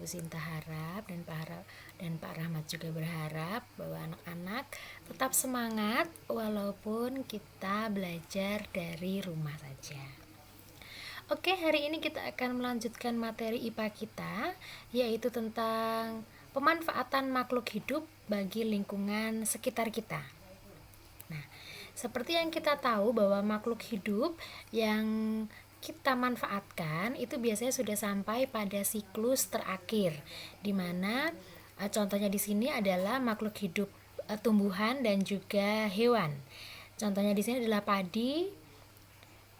Bu Sinta harap dan Pak Rahmat juga berharap bahwa anak-anak tetap semangat walaupun kita belajar dari rumah saja. Oke, hari ini kita akan melanjutkan materi IPA kita, yaitu tentang pemanfaatan makhluk hidup bagi lingkungan sekitar kita. Nah, seperti yang kita tahu bahwa makhluk hidup yang kita manfaatkan itu biasanya sudah sampai pada siklus terakhir, di mana contohnya di sini adalah makhluk hidup tumbuhan dan juga hewan. Contohnya di sini adalah padi,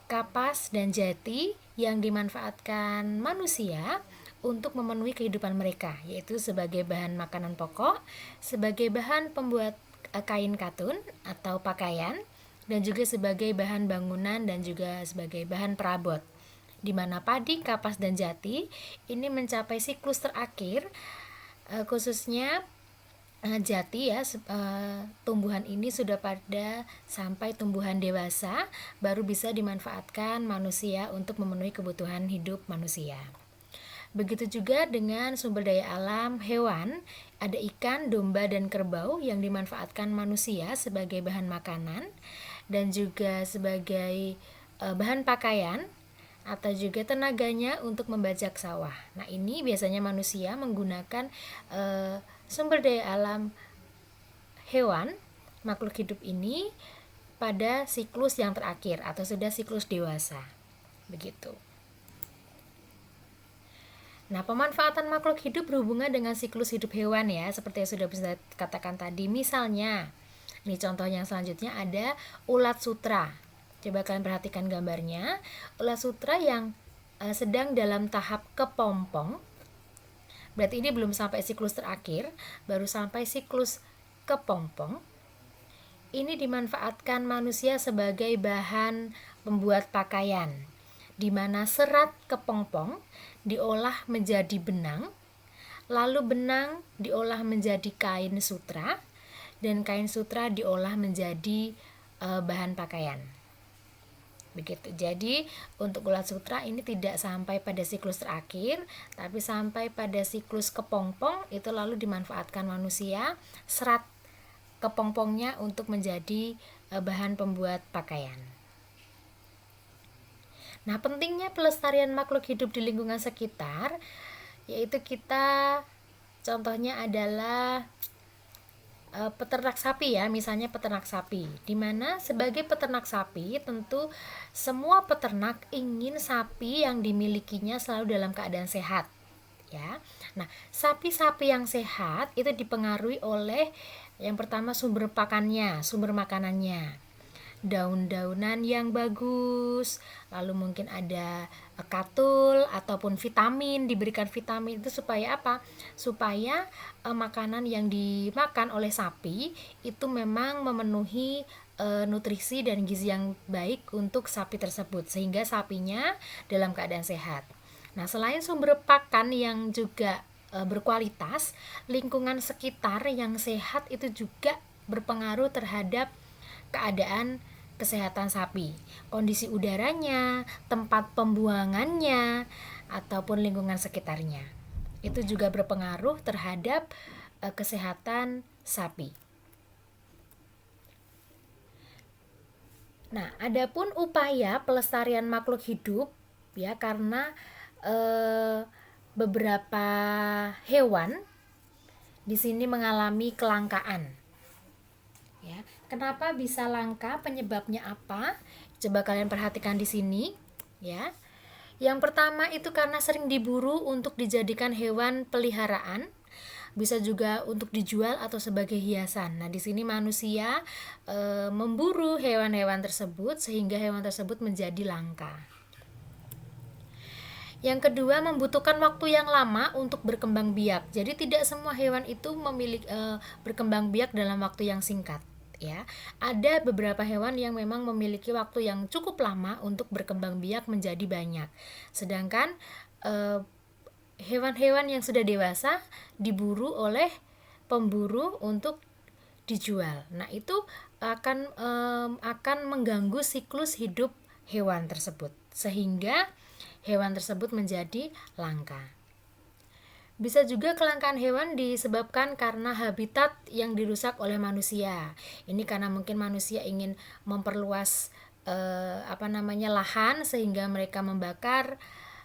kapas, dan jati yang dimanfaatkan manusia untuk memenuhi kehidupan mereka, yaitu sebagai bahan makanan pokok, sebagai bahan pembuat kain katun atau pakaian, dan juga sebagai bahan bangunan dan juga sebagai bahan perabot. Di mana padi, kapas, dan jati ini mencapai siklus terakhir, khususnya jati ya, tumbuhan ini sudah pada sampai tumbuhan dewasa baru bisa dimanfaatkan manusia untuk memenuhi kebutuhan hidup manusia. Begitu juga dengan sumber daya alam hewan, ada ikan, domba, dan kerbau yang dimanfaatkan manusia sebagai bahan makanan dan juga sebagai bahan pakaian atau juga tenaganya untuk membajak sawah. Nah, ini biasanya manusia menggunakan sumber daya alam hewan, makhluk hidup ini pada siklus yang terakhir atau sudah siklus dewasa. Begitu. Nah, pemanfaatan makhluk hidup berhubungan dengan siklus hidup hewan ya, seperti yang sudah bisa katakan tadi. Misalnya, nih contoh yang selanjutnya ada ulat sutra. Coba kalian perhatikan gambarnya. Ulat sutra yang sedang dalam tahap kepompong. Berarti ini belum sampai siklus terakhir, baru sampai siklus kepompong. Ini dimanfaatkan manusia sebagai bahan pembuat pakaian, di mana serat kepompong diolah menjadi benang, lalu benang diolah menjadi kain sutra, dan kain sutra diolah menjadi bahan pakaian. Begitu. Jadi untuk ulat sutra ini tidak sampai pada siklus terakhir, tapi sampai pada siklus kepompong itu lalu dimanfaatkan manusia serat kepompongnya untuk menjadi bahan pembuat pakaian. Nah, pentingnya pelestarian makhluk hidup di lingkungan sekitar, yaitu kita contohnya adalah peternak sapi ya, misalnya peternak sapi, di mana sebagai peternak sapi tentu semua peternak ingin sapi yang dimilikinya selalu dalam keadaan sehat ya. Nah, sapi-sapi yang sehat itu dipengaruhi oleh yang pertama sumber makanannya, daun-daunan yang bagus, lalu mungkin ada katul ataupun vitamin, diberikan vitamin itu supaya apa? Supaya makanan yang dimakan oleh sapi itu memang memenuhi nutrisi dan gizi yang baik untuk sapi tersebut, sehingga sapinya dalam keadaan sehat. Nah, selain sumber pakan yang juga berkualitas, lingkungan sekitar yang sehat itu juga berpengaruh terhadap keadaan kesehatan sapi, kondisi udaranya, tempat pembuangannya, ataupun lingkungan sekitarnya. Itu juga berpengaruh terhadap kesehatan sapi. Nah, adapun upaya pelestarian makhluk hidup ya, karena beberapa hewan di sini mengalami kelangkaan. Ya, kenapa bisa langka? Penyebabnya apa? Coba kalian perhatikan di sini, ya. Yang pertama itu karena sering diburu untuk dijadikan hewan peliharaan, bisa juga untuk dijual atau sebagai hiasan. Nah, di sini manusia memburu hewan-hewan tersebut sehingga hewan tersebut menjadi langka. Yang kedua, membutuhkan waktu yang lama untuk berkembang biak. Jadi tidak semua hewan itu berkembang biak dalam waktu yang singkat. Ya, ada beberapa hewan yang memang memiliki waktu yang cukup lama untuk berkembang biak menjadi banyak. Sedangkan hewan-hewan yang sudah dewasa diburu oleh pemburu untuk dijual. Nah, itu akan mengganggu siklus hidup hewan tersebut, sehingga hewan tersebut menjadi langka. Bisa juga kelangkaan hewan disebabkan karena habitat yang dirusak oleh manusia. Ini karena mungkin manusia ingin memperluas lahan sehingga mereka membakar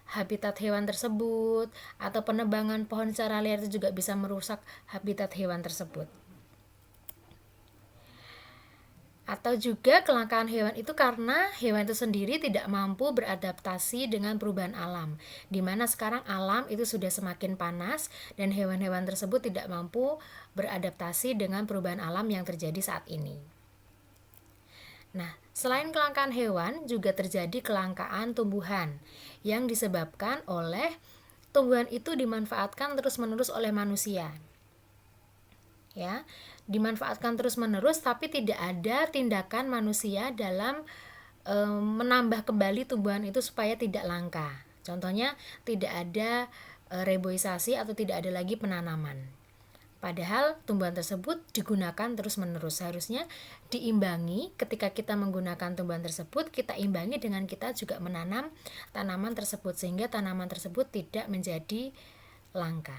habitat hewan tersebut, atau penebangan pohon secara liar itu juga bisa merusak habitat hewan tersebut. Atau juga kelangkaan hewan itu karena hewan itu sendiri tidak mampu beradaptasi dengan perubahan alam, di mana sekarang alam itu sudah semakin panas dan hewan-hewan tersebut tidak mampu beradaptasi dengan perubahan alam yang terjadi saat ini. Nah, selain kelangkaan hewan, juga terjadi kelangkaan tumbuhan yang disebabkan oleh tumbuhan itu dimanfaatkan terus-menerus oleh manusia. Ya, dimanfaatkan terus-menerus tapi tidak ada tindakan manusia dalam menambah kembali tumbuhan itu supaya tidak langka. Contohnya tidak ada reboisasi atau tidak ada lagi penanaman. Padahal tumbuhan tersebut digunakan terus-menerus. Seharusnya diimbangi ketika kita menggunakan tumbuhan tersebut, kita imbangi dengan kita juga menanam tanaman tersebut sehingga tanaman tersebut tidak menjadi langka.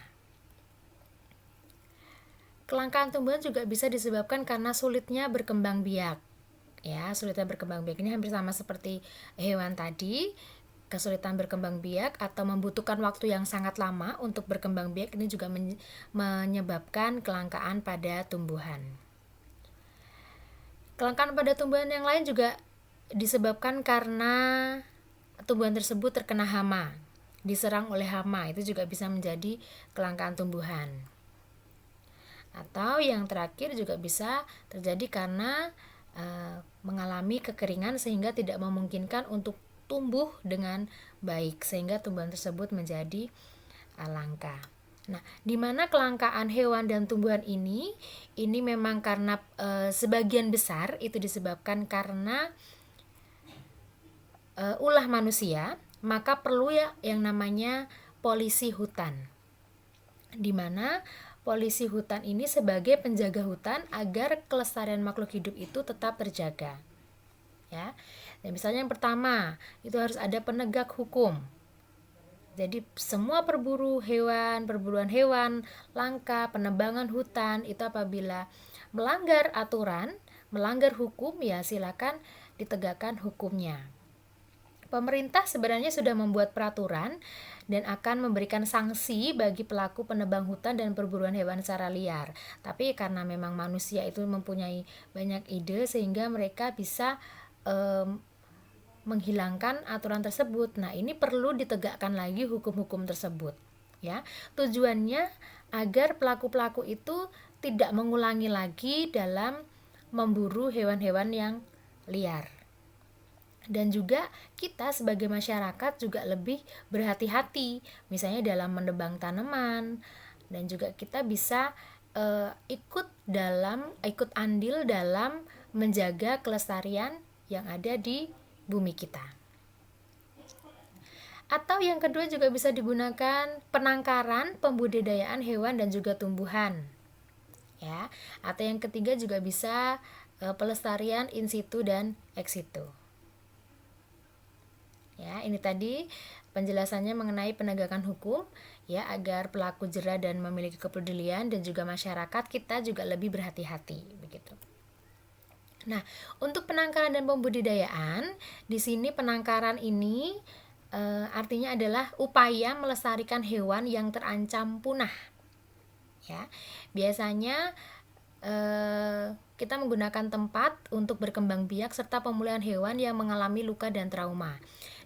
Kelangkaan tumbuhan juga bisa disebabkan karena sulitnya berkembang biak. Ya, sulitnya berkembang biak ini hampir sama seperti hewan tadi. Kesulitan berkembang biak atau membutuhkan waktu yang sangat lama untuk berkembang biak ini juga menyebabkan kelangkaan pada tumbuhan. Kelangkaan pada tumbuhan yang lain juga disebabkan karena tumbuhan tersebut terkena hama, diserang oleh hama, itu juga bisa menjadi kelangkaan tumbuhan. Atau yang terakhir juga bisa terjadi karena mengalami kekeringan sehingga tidak memungkinkan untuk tumbuh dengan baik sehingga tumbuhan tersebut menjadi langka. Nah, di mana kelangkaan hewan dan tumbuhan ini memang karena sebagian besar itu disebabkan karena ulah manusia, maka perlu ya yang namanya polisi hutan. Di mana polisi hutan ini sebagai penjaga hutan agar kelestarian makhluk hidup itu tetap terjaga. Ya. Dan misalnya yang pertama, itu harus ada penegak hukum. Jadi semua perburuan hewan langka, penebangan hutan itu apabila melanggar aturan, melanggar hukum, ya silakan ditegakkan hukumnya. Pemerintah sebenarnya sudah membuat peraturan dan akan memberikan sanksi bagi pelaku penebang hutan dan perburuan hewan secara liar. Tapi karena memang manusia itu mempunyai banyak ide sehingga mereka bisa menghilangkan aturan tersebut. Nah, ini perlu ditegakkan lagi hukum-hukum tersebut. Ya, tujuannya agar pelaku-pelaku itu tidak mengulangi lagi dalam memburu hewan-hewan yang liar. Dan juga kita sebagai masyarakat juga lebih berhati-hati, misalnya dalam menebang tanaman, dan juga kita bisa ikut andil dalam menjaga kelestarian yang ada di bumi kita. Atau yang kedua juga bisa digunakan penangkaran, pembudidayaan hewan dan juga tumbuhan. Ya, atau yang ketiga juga bisa pelestarian in situ dan ex situ. Ya, ini tadi penjelasannya mengenai penegakan hukum ya agar pelaku jera dan memiliki kepedulian dan juga masyarakat kita juga lebih berhati-hati begitu. Nah, untuk penangkaran dan pembudidayaan, di sini penangkaran ini artinya adalah upaya melestarikan hewan yang terancam punah. Ya, biasanya kita menggunakan tempat untuk berkembang biak serta pemulihan hewan yang mengalami luka dan trauma,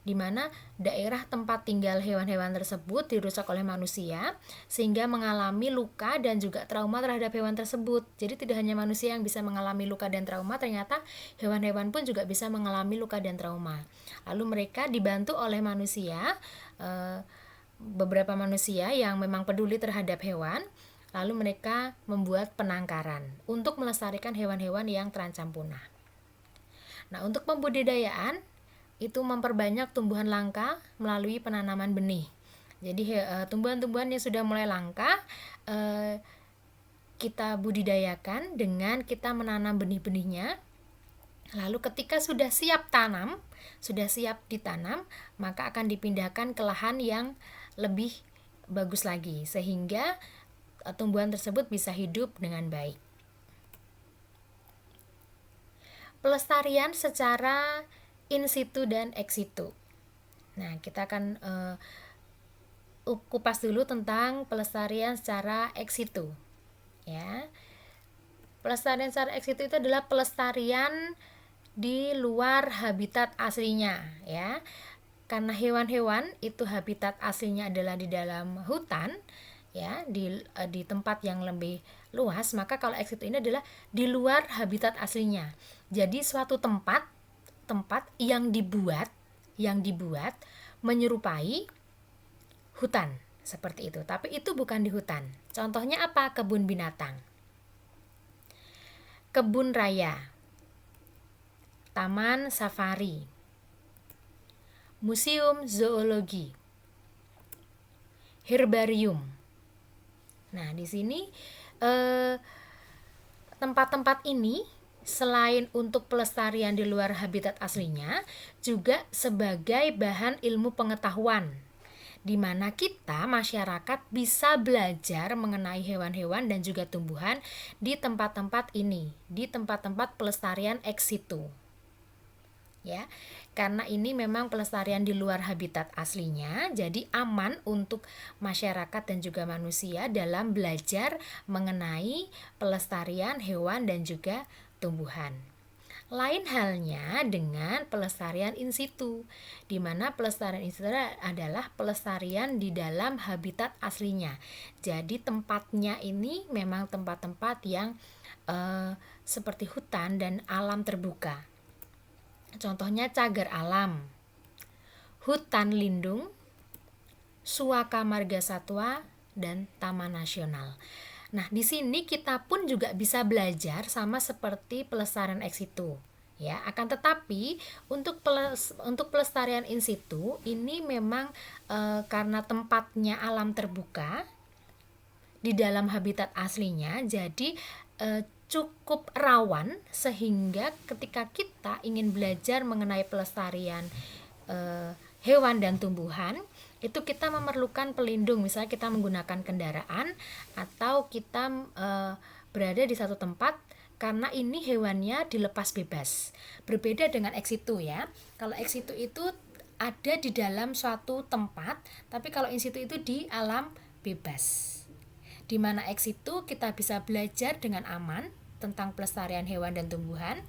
di mana daerah tempat tinggal hewan-hewan tersebut dirusak oleh manusia sehingga mengalami luka dan juga trauma terhadap hewan tersebut. Jadi tidak hanya manusia yang bisa mengalami luka dan trauma, ternyata hewan-hewan pun juga bisa mengalami luka dan trauma. Lalu mereka dibantu oleh manusia, beberapa manusia yang memang peduli terhadap hewan. Lalu mereka membuat penangkaran untuk melestarikan hewan-hewan yang terancam punah. Nah, untuk pembudidayaan itu memperbanyak tumbuhan langka melalui penanaman benih. Jadi tumbuhan-tumbuhan yang sudah mulai langka kita budidayakan dengan kita menanam benih-benihnya. Lalu ketika sudah siap tanam, sudah siap ditanam, maka akan dipindahkan ke lahan yang lebih bagus lagi, sehingga tumbuhan tersebut bisa hidup dengan baik. Pelestarian secara in situ dan ex situ. Nah, kita akan kupas dulu tentang pelestarian secara ex situ. Ya. Pelestarian secara ex situ itu adalah pelestarian di luar habitat aslinya, ya. Karena hewan-hewan itu habitat aslinya adalah di dalam hutan, ya, di tempat yang lebih luas, maka kalau ex situ ini adalah di luar habitat aslinya. Jadi suatu tempat yang dibuat menyerupai hutan seperti itu, tapi itu bukan di hutan. Contohnya apa? Kebun binatang, kebun raya, taman safari, museum zoologi, herbarium. Nah, di sini tempat-tempat ini selain untuk pelestarian di luar habitat aslinya, juga sebagai bahan ilmu pengetahuan, di mana kita masyarakat bisa belajar mengenai hewan-hewan dan juga tumbuhan di tempat-tempat ini, di tempat-tempat pelestarian ex situ. Ya, karena ini memang pelestarian di luar habitat aslinya, jadi aman untuk masyarakat dan juga manusia dalam belajar mengenai pelestarian hewan dan juga tumbuhan. Lain halnya dengan pelestarian in situ, di mana pelestarian in situ adalah pelestarian di dalam habitat aslinya. Jadi tempatnya ini memang tempat-tempat yang seperti hutan dan alam terbuka. Contohnya cagar alam, hutan lindung, suaka marga satwa, dan taman nasional. Nah, di sini kita pun juga bisa belajar sama seperti pelestarian ex situ. Ya, akan tetapi untuk pelestarian in situ ini memang karena tempatnya alam terbuka di dalam habitat aslinya, jadi cukup rawan, sehingga ketika kita ingin belajar mengenai pelestarian hewan dan tumbuhan, itu kita memerlukan pelindung. Misalnya kita menggunakan kendaraan atau kita berada di satu tempat, karena ini hewannya dilepas bebas. Berbeda dengan ex situ, ya. Kalau ex situ itu ada di dalam suatu tempat, tapi kalau in situ itu di alam bebas. Di mana ex situ kita bisa belajar dengan aman tentang pelestarian hewan dan tumbuhan.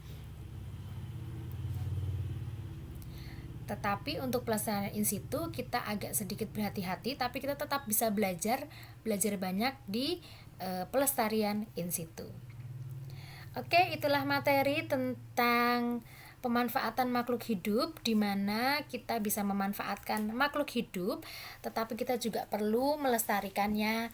Tetapi untuk pelestarian in situ kita agak sedikit berhati-hati, tapi kita tetap bisa belajar banyak di pelestarian in situ. Oke, itulah materi tentang pemanfaatan makhluk hidup, di mana kita bisa memanfaatkan makhluk hidup, tetapi kita juga perlu melestarikannya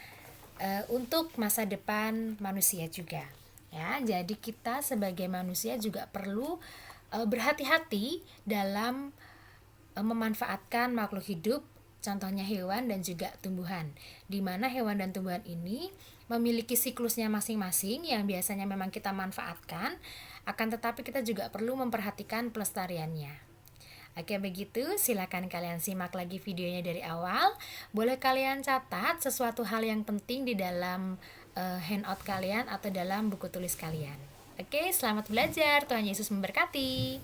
untuk masa depan manusia juga. Ya, jadi kita sebagai manusia juga perlu berhati-hati dalam memanfaatkan makhluk hidup, contohnya hewan dan juga tumbuhan, di mana hewan dan tumbuhan ini memiliki siklusnya masing-masing yang biasanya memang kita manfaatkan, akan tetapi kita juga perlu memperhatikan pelestariannya. Oke, begitu, silakan kalian simak lagi videonya dari awal. Boleh kalian catat sesuatu hal yang penting di dalam handout kalian atau dalam buku tulis kalian. Oke, selamat belajar. Tuhan Yesus memberkati.